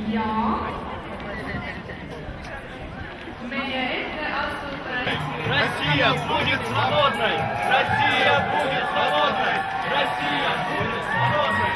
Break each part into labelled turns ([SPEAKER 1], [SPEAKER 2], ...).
[SPEAKER 1] ja meie etteastutajad.
[SPEAKER 2] Россия будет свободной! Россия будет свободной! Россия будет свободной!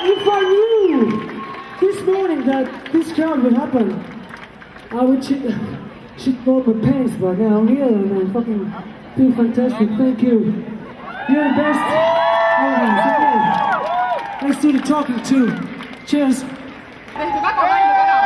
[SPEAKER 3] If I knew this morning that this crowd would happen, I would shit all my pants, but now I'm here and I fucking feel fantastic. Thank you. You're the best. Okay. Let's do the talking too. Cheers.
[SPEAKER 1] Tehti väga palju täna.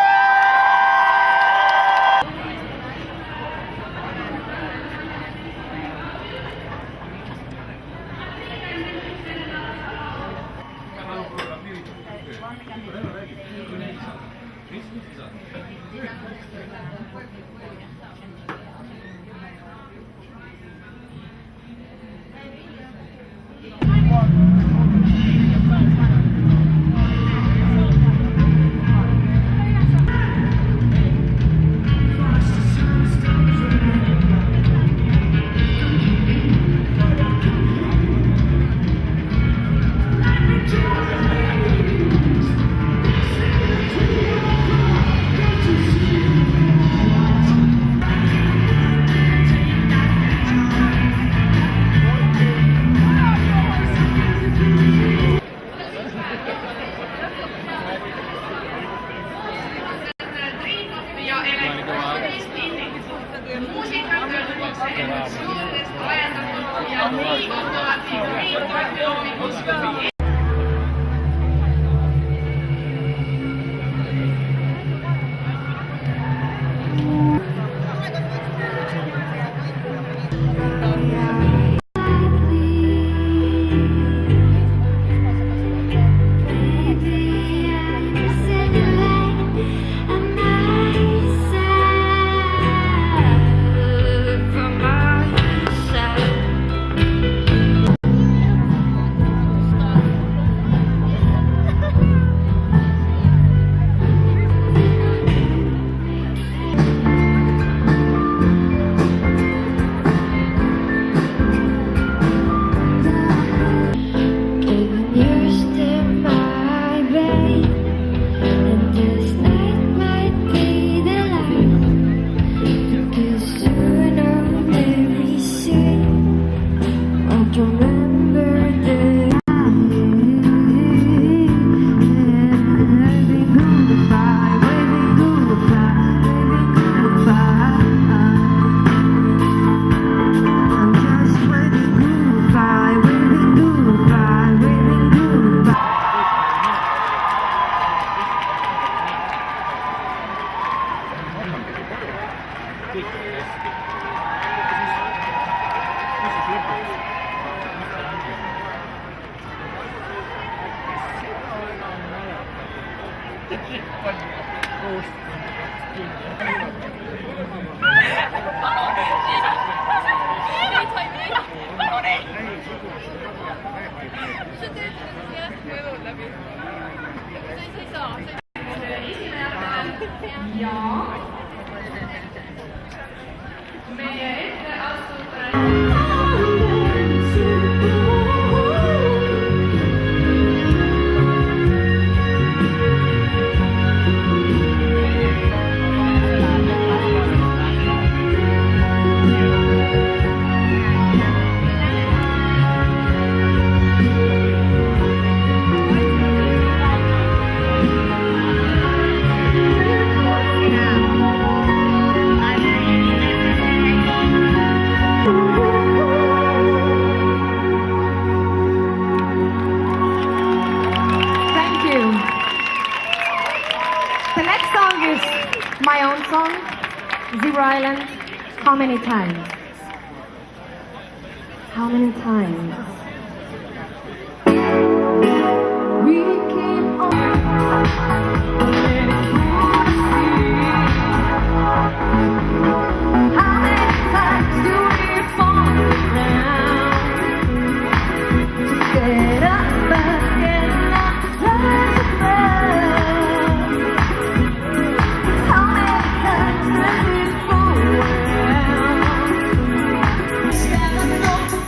[SPEAKER 1] Ja elektroonilist muusikat öeldakse emotsioonidest ajendatud ja liigutavad hommikust. Ja meie etteastutajad. Yeah.
[SPEAKER 4] song is my own song, Zero Island. How many times? How many times? We keep on. How many times do we fall down to get up again? Rise above. How many times does it fall down? Standing on my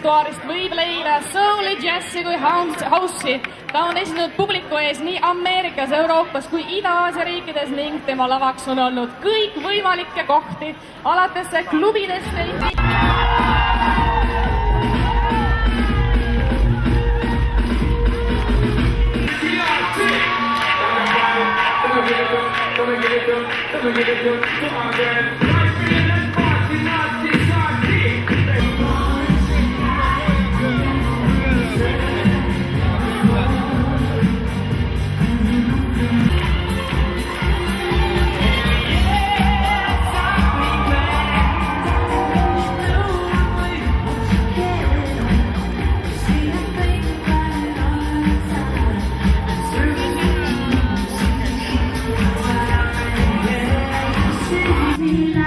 [SPEAKER 1] repertuaarist võib leida soul'i, džässi kui house'i. Ta on esinenud publiku ees nii Ameerikas, Euroopas kui Ida-Aasia riikides ning tema lavaks on olnud kõikvõimalikke kohti, alates klubidest.
[SPEAKER 4] We